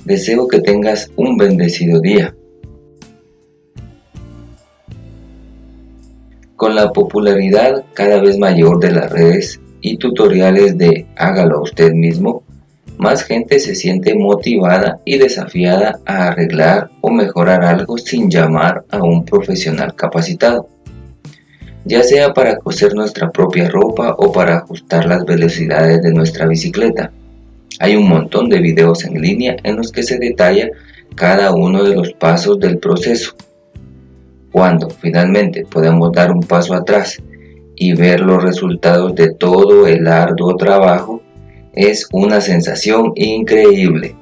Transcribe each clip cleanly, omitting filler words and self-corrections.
Deseo que tengas un bendecido día. Con la popularidad cada vez mayor de las redes y tutoriales de hágalo usted mismo, más gente se siente motivada y desafiada a arreglar o mejorar algo sin llamar a un profesional capacitado, ya sea para coser nuestra propia ropa o para ajustar las velocidades de nuestra bicicleta. Hay un montón de videos en línea en los que se detalla cada uno de los pasos del proceso. Cuando finalmente podemos dar un paso atrás y ver los resultados de todo el arduo trabajo, es una sensación increíble.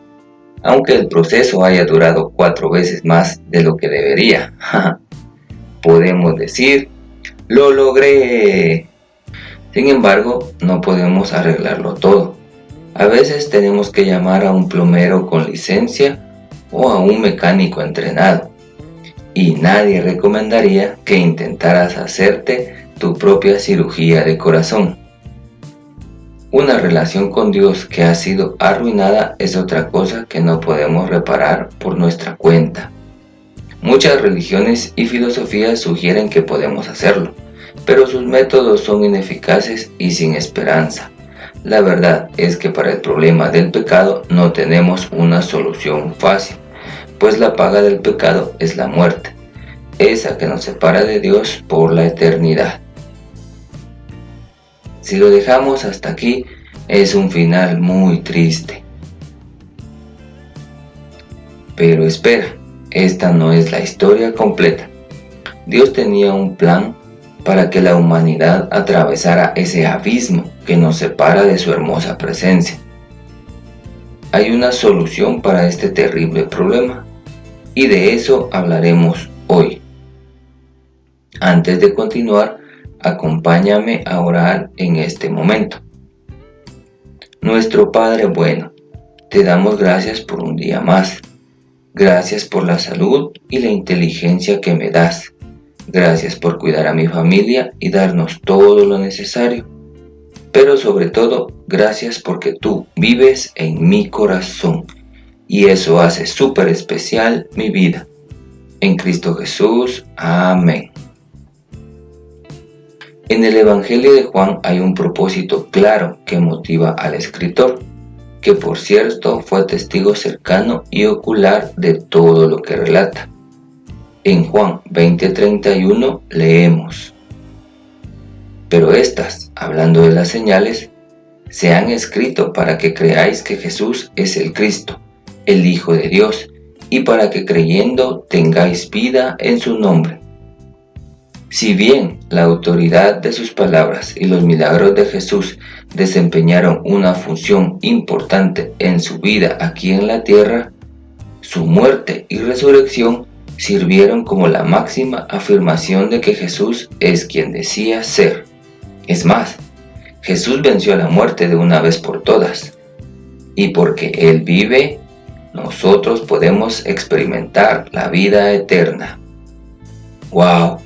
Aunque el proceso haya durado 4 veces más de lo que debería, podemos decir, ¡lo logré! Sin embargo, no podemos arreglarlo todo. A veces tenemos que llamar a un plomero con licencia o a un mecánico entrenado. Y nadie recomendaría que intentaras hacerte tu propia cirugía de corazón. Una relación con Dios que ha sido arruinada es otra cosa que no podemos reparar por nuestra cuenta. Muchas religiones y filosofías sugieren que podemos hacerlo, pero sus métodos son ineficaces y sin esperanza. La verdad es que para el problema del pecado no tenemos una solución fácil, pues la paga del pecado es la muerte, esa que nos separa de Dios por la eternidad. Si lo dejamos hasta aquí, es un final muy triste. Pero espera, esta no es la historia completa. Dios tenía un plan para que la humanidad atravesara ese abismo que nos separa de su hermosa presencia. Hay una solución para este terrible problema, y de eso hablaremos hoy. Antes de continuar, acompáñame a orar en este momento. Nuestro Padre bueno, te damos gracias por un día más. Gracias por la salud y la inteligencia que me das. Gracias por cuidar a mi familia y darnos todo lo necesario. Pero sobre todo, gracias porque tú vives en mi corazón y eso hace súper especial mi vida. En Cristo Jesús. Amén. En el Evangelio de Juan hay un propósito claro que motiva al escritor, que por cierto fue testigo cercano y ocular de todo lo que relata. En Juan 20:31 leemos: pero estas, hablando de las señales, se han escrito para que creáis que Jesús es el Cristo, el Hijo de Dios, y para que creyendo tengáis vida en su nombre. Si bien la autoridad de sus palabras y los milagros de Jesús desempeñaron una función importante en su vida aquí en la tierra, su muerte y resurrección sirvieron como la máxima afirmación de que Jesús es quien decía ser. Es más, Jesús venció a la muerte de una vez por todas, y porque Él vive, nosotros podemos experimentar la vida eterna. ¡Wow!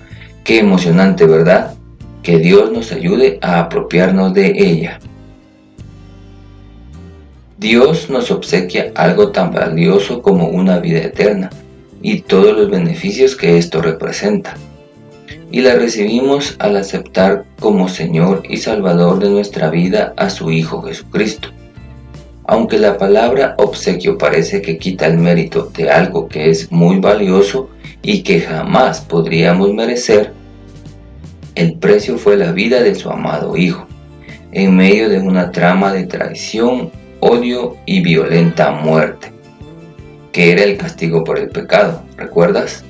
¡Qué emocionante!, ¿verdad? Que Dios nos ayude a apropiarnos de ella. Dios nos obsequia algo tan valioso como una vida eterna y todos los beneficios que esto representa. Y la recibimos al aceptar como Señor y Salvador de nuestra vida a su Hijo Jesucristo. Aunque la palabra obsequio parece que quita el mérito de algo que es muy valioso y que jamás podríamos merecer, el precio fue la vida de su amado Hijo, en medio de una trama de traición, odio y violenta muerte, que era el castigo por el pecado, ¿recuerdas?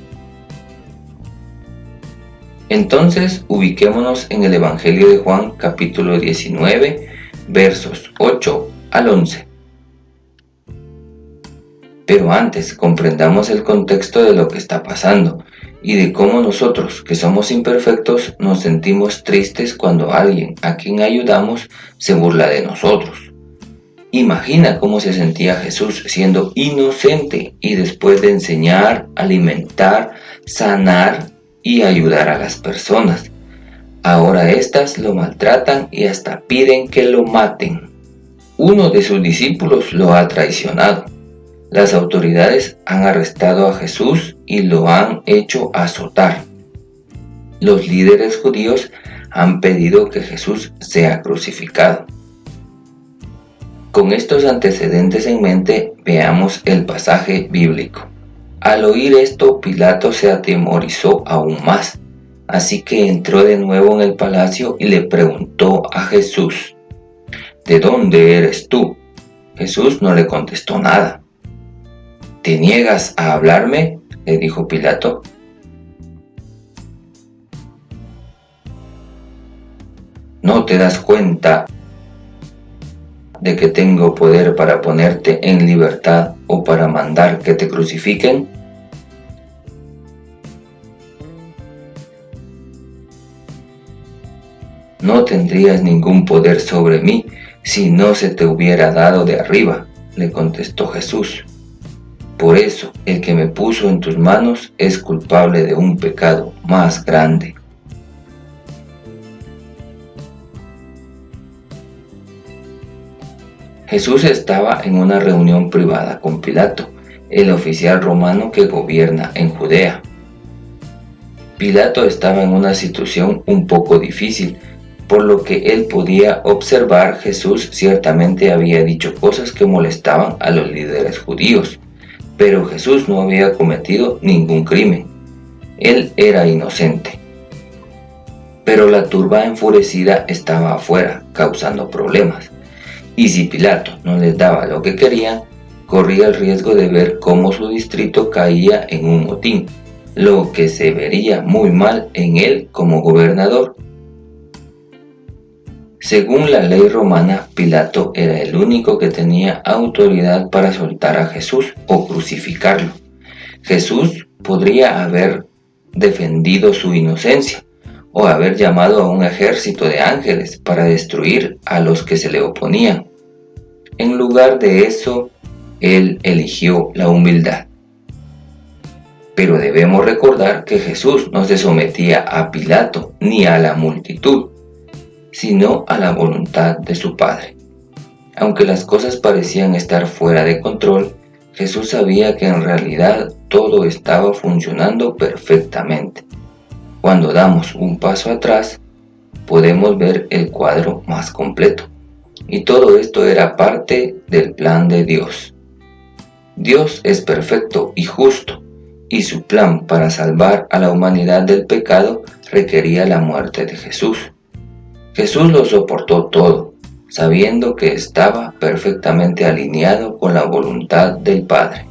Entonces ubiquémonos en el Evangelio de Juan capítulo 19, versos 8 al 11. Pero antes comprendamos el contexto de lo que está pasando y de cómo nosotros, que somos imperfectos, nos sentimos tristes cuando alguien a quien ayudamos se burla de nosotros. Imagina cómo se sentía Jesús siendo inocente y después de enseñar, alimentar, sanar y ayudar a las personas. Ahora éstas lo maltratan y hasta piden que lo maten. Uno de sus discípulos lo ha traicionado. Las autoridades han arrestado a Jesús y lo han hecho azotar. Los líderes judíos han pedido que Jesús sea crucificado. Con estos antecedentes en mente, veamos el pasaje bíblico. Al oír esto, Pilato se atemorizó aún más, así que entró de nuevo en el palacio y le preguntó a Jesús: ¿De dónde eres tú? Jesús no le contestó nada. ¿Te niegas a hablarme?, le dijo Pilato. ¿No te das cuenta de que tengo poder para ponerte en libertad o para mandar que te crucifiquen? No tendrías ningún poder sobre mí si no se te hubiera dado de arriba, le contestó Jesús. Por eso, el que me puso en tus manos es culpable de un pecado más grande. Jesús estaba en una reunión privada con Pilato, el oficial romano que gobierna en Judea. Pilato estaba en una situación un poco difícil, por lo que él podía observar. Jesús ciertamente había dicho cosas que molestaban a los líderes judíos, pero Jesús no había cometido ningún crimen. Él era inocente. Pero la turba enfurecida estaba afuera, causando problemas. Y si Pilato no les daba lo que querían, corría el riesgo de ver cómo su distrito caía en un motín, lo que se vería muy mal en él como gobernador. Según la ley romana, Pilato era el único que tenía autoridad para soltar a Jesús o crucificarlo. Jesús podría haber defendido su inocencia o haber llamado a un ejército de ángeles para destruir a los que se le oponían. En lugar de eso, él eligió la humildad. Pero debemos recordar que Jesús no se sometía a Pilato ni a la multitud, sino a la voluntad de su Padre. Aunque las cosas parecían estar fuera de control, Jesús sabía que en realidad todo estaba funcionando perfectamente. Cuando damos un paso atrás, podemos ver el cuadro más completo. Y todo esto era parte del plan de Dios. Dios es perfecto y justo, y su plan para salvar a la humanidad del pecado requería la muerte de Jesús. Jesús lo soportó todo, sabiendo que estaba perfectamente alineado con la voluntad del Padre.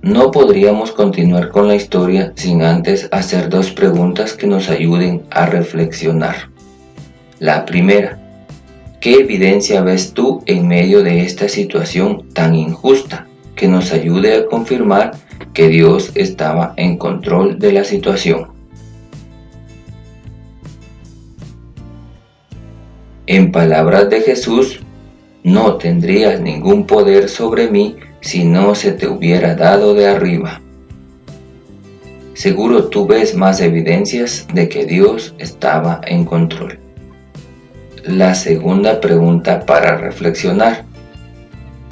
No podríamos continuar con la historia sin antes hacer dos preguntas que nos ayuden a reflexionar. La primera: ¿qué evidencia ves tú en medio de esta situación tan injusta que nos ayude a confirmar que Dios estaba en control de la situación? En palabras de Jesús, no tendrías ningún poder sobre mí si no se te hubiera dado de arriba. Seguro tú ves más evidencias de que Dios estaba en control. La segunda pregunta para reflexionar: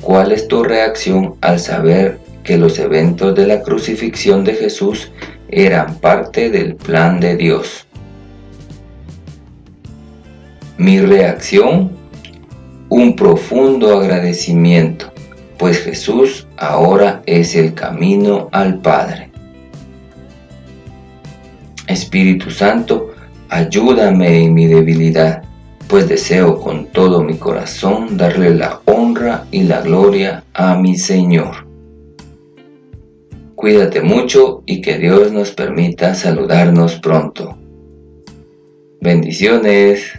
¿cuál es tu reacción al saber que los eventos de la crucifixión de Jesús eran parte del plan de Dios? Mi reacción: un profundo agradecimiento, pues Jesús ahora es el camino al Padre. Espíritu Santo, ayúdame en mi debilidad, pues deseo con todo mi corazón darle la honra y la gloria a mi Señor. Cuídate mucho y que Dios nos permita saludarnos pronto. Bendiciones.